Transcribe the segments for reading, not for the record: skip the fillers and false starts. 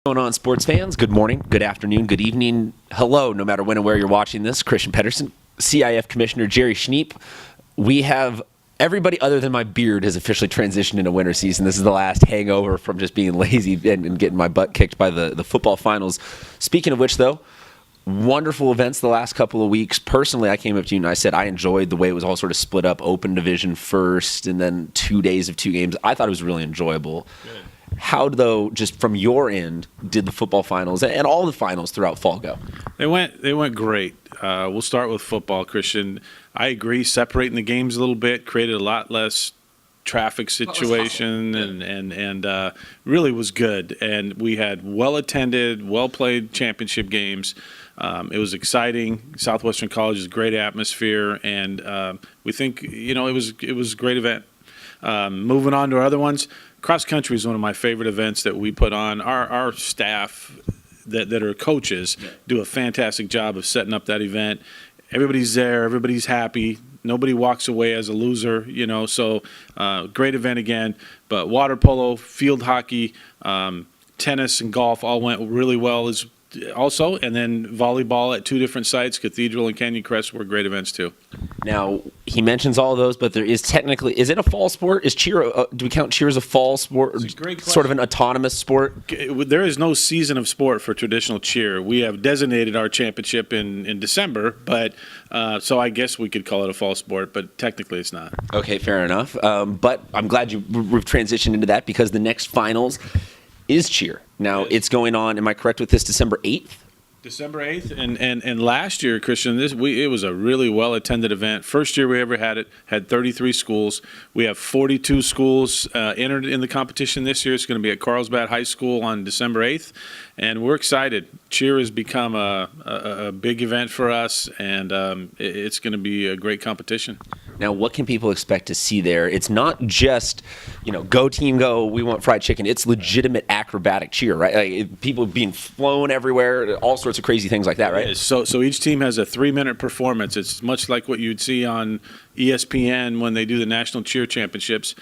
What's going on, sports fans? Good morning, good afternoon, good evening, hello, no matter when and where you're watching this. Christian Pedersen, CIF Commissioner Jerry Schniepp. We have everybody other than my beard has officially transitioned into winter season. This is the last hangover from just being lazy and getting my butt kicked by the football finals. Speaking of which, though, wonderful events the last couple of weeks. Personally, I came up to you and I said I enjoyed the way it was all sort of split up, open division first, and then 2 days of 2 games. I thought it was really enjoyable. Good. How, though, just from your end, did the football finals and all the finals throughout fall go? They went great. We'll start with football, Christian. I agree, separating the games a little bit created a lot less traffic situation and really was good. And we had well-attended, well-played championship games. It was exciting. Southwestern College is a great atmosphere, and we think, it was a great event. Moving on to our other ones, cross country is one of my favorite events that we put on. Our staff that are coaches do a fantastic job of setting up that event. Everybody's there. Everybody's happy. Nobody walks away as a loser, So great event again. But water polo, field hockey, tennis, and golf all went really well also. And then volleyball at 2 different sites, Cathedral and Canyon Crest, were great events too. Now, he mentions all of those, but there is technically, is it a fall sport? Is cheer, do we count cheer as a fall sport? It's a great question. Sort of an autonomous sport? There is no season of sport for traditional cheer. We have designated our championship in December, but so I guess we could call it a fall sport, but technically it's not. Okay, fair enough. But I'm glad we've transitioned into that because the next finals is cheer. Now, it's going on, am I correct with this, December 8th? December 8th, and last year, Christian, it was a really well-attended event. First year we ever had it, had 33 schools. We have 42 schools entered in the competition this year. It's going to be at Carlsbad High School on December 8th, and we're excited. Cheer has become a big event for us, and it's going to be a great competition. Now, what can people expect to see there? It's not just, go team, go, we want fried chicken. It's legitimate acrobatic cheer, right? Like, people being flown everywhere, all sorts of crazy things like that, right? So each team has a 3-minute performance. It's much like what you'd see on ESPN when they do the National Cheer Championships.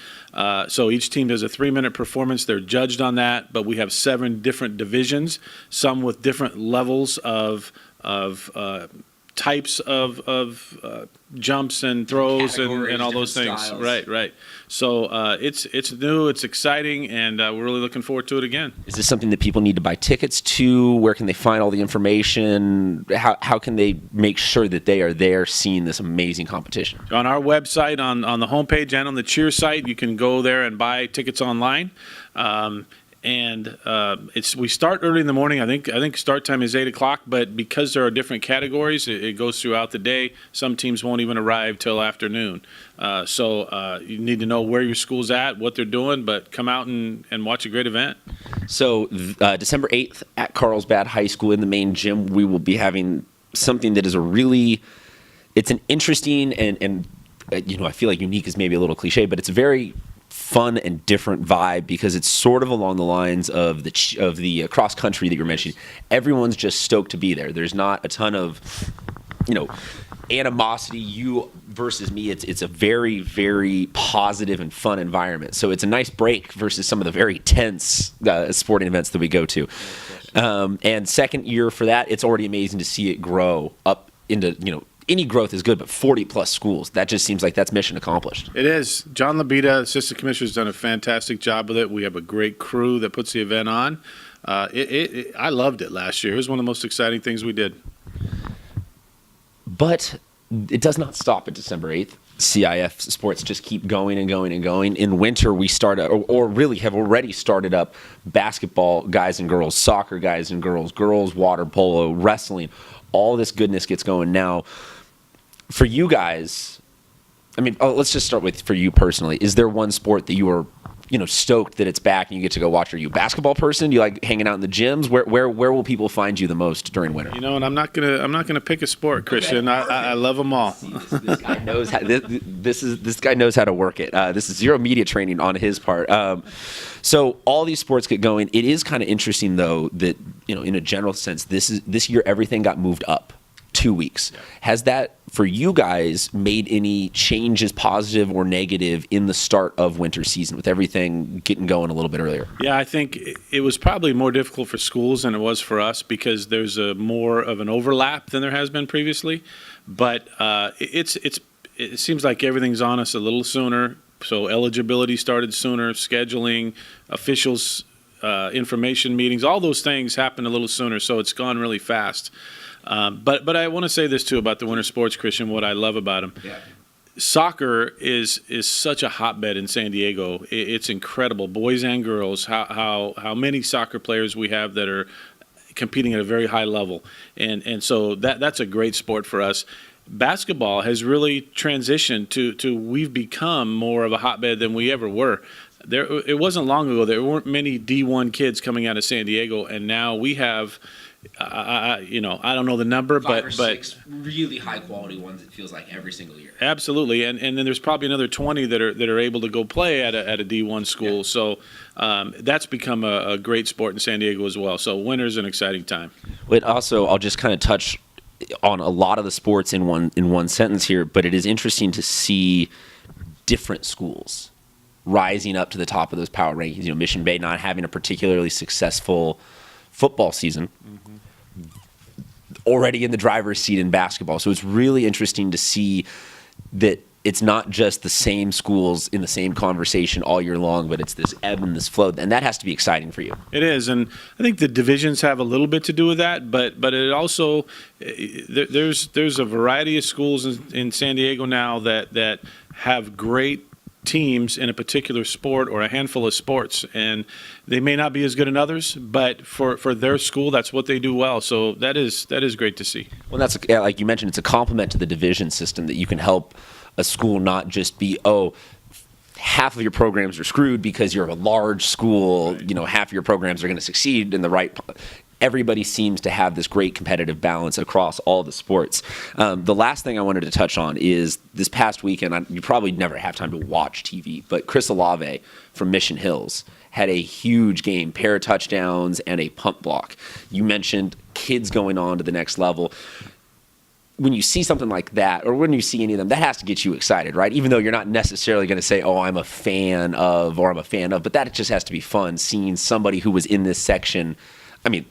So each team does a 3-minute performance. They're judged on that, but we have 7 different divisions, some with different levels of types of jumps and throws and all those things. Styles. Right. So it's new, it's exciting, and we're really looking forward to it again. Is this something that people need to buy tickets to? Where can they find all the information? How can they make sure that they are there seeing this amazing competition? On our website, on the homepage and on the cheer site, you can go there and buy tickets online. We start early in the morning. I think start time is 8:00. But because there are different categories, it goes throughout the day. Some teams won't even arrive till afternoon. So you need to know where your school's at, what they're doing. But come out and watch a great event. So December 8th at Carlsbad High School in the main gym, we will be having something that is it's an interesting and I feel like unique is maybe a little cliche, but it's a very fun and different vibe because it's sort of along the lines of the cross country that you're mentioning. Everyone's just stoked to be there. There's not a ton of animosity, you versus me. It's a very, very positive and fun environment. So it's a nice break versus some of the very tense sporting events that we go to. And second year for that, it's already amazing to see it grow up into any growth is good, but 40-plus schools, that just seems like that's mission accomplished. It is. John Labita, Assistant Commissioner, has done a fantastic job with it. We have a great crew that puts the event on. I loved it last year. It was one of the most exciting things we did. But it does not stop at December 8th. CIF sports just keep going and going and going. In winter, we start, or really have already started up basketball guys and girls, soccer guys and girls, girls water polo, wrestling. All this goodness gets going now. For you guys, let's just start with for you personally. Is there one sport that you are, stoked that it's back and you get to go watch? Are you a basketball person? Do you like hanging out in the gyms? Where will people find you the most during winter? And I'm not gonna pick a sport, Christian. Okay. I love them all. This guy knows how. This guy knows how to work it. This is zero media training on his part. So all these sports get going. It is kind of interesting though that in a general sense, this year everything got moved up 2 weeks. Has that, for you guys, made any changes, positive or negative, in the start of winter season with everything getting going a little bit earlier? Yeah, I think it was probably more difficult for schools than it was for us because there's more of an overlap than there has been previously. But it seems like everything's on us a little sooner. So eligibility started sooner, scheduling, officials, information meetings, all those things happened a little sooner. So it's gone really fast. But I want to say this too about the winter sports, Christian. What I love about them. Yeah. Soccer is such a hotbed in San Diego. It's incredible, boys and girls. How many soccer players we have that are competing at a very high level, and so that's a great sport for us. Basketball has really transitioned to we've become more of a hotbed than we ever were. It wasn't long ago there weren't many D1 kids coming out of San Diego, and now we have. I don't know the number, Five but or six really high quality ones. It feels like every single year. Absolutely, and then there's probably another 20 that are able to go play at a D1 school. Yeah. So that's become a great sport in San Diego as well. So winter's an exciting time. But also, I'll just kind of touch on a lot of the sports in one sentence here. But it is interesting to see different schools rising up to the top of those power rankings. You know, Mission Bay not having a particularly successful football season, already in the driver's seat in basketball. So it's really interesting to see that it's not just the same schools in the same conversation all year long, but it's this ebb and this flow, and that has to be exciting for you. It is, and I think the divisions have a little bit to do with that, but it also there's a variety of schools in San Diego now that have great teams in a particular sport or a handful of sports, and they may not be as good in others, but for their school, that's what they do well. So that is great to see. Well, that's like you mentioned, it's a complement to the division system that you can help a school not just be, half of your programs are screwed because you're a large school, right. You know, half of your programs are going to succeed in the right. Everybody seems to have this great competitive balance across all the sports. The last thing I wanted to touch on is this past weekend, you probably never have time to watch TV, but Chris Olave from Mission Hills had a huge game, pair of touchdowns and a punt block. You mentioned kids going on to the next level. When you see something like that, or when you see any of them, that has to get you excited, right? Even though you're not necessarily going to say, I'm a fan of, but that just has to be fun, seeing somebody who was in this section. I mean,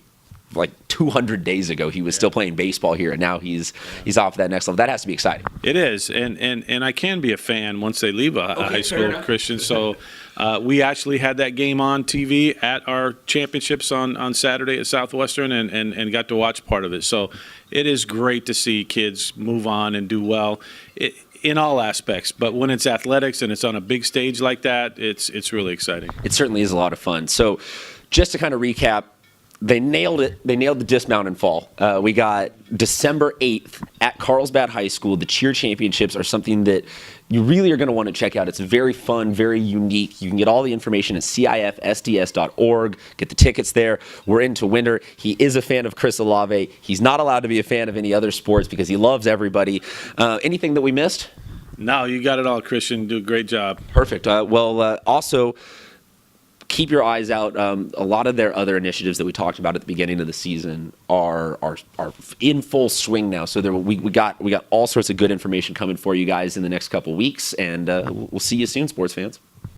like 200 days ago, he was still playing baseball here, and now he's off that next level. That has to be exciting. It is, and I can be a fan once they leave a high school, Christian. So we actually had that game on TV at our championships on Saturday at Southwestern, and got to watch part of it. So it is great to see kids move on and do well in all aspects. But when it's athletics and it's on a big stage like that, it's really exciting. It certainly is a lot of fun. So just to kind of recap, they nailed it. They nailed the dismount and fall. We got December 8th at Carlsbad High School. The cheer championships are something that you really are going to want to check out. It's very fun, very unique. You can get all the information at cifsds.org. Get the tickets there. We're into winter. He is a fan of Chris Olave. He's not allowed to be a fan of any other sports because he loves everybody. Anything that we missed? No, you got it all, Christian. Do a great job. Perfect. Also, keep your eyes out. A lot of their other initiatives that we talked about at the beginning of the season are in full swing now. So we got all sorts of good information coming for you guys in the next couple weeks, and we'll see you soon, sports fans.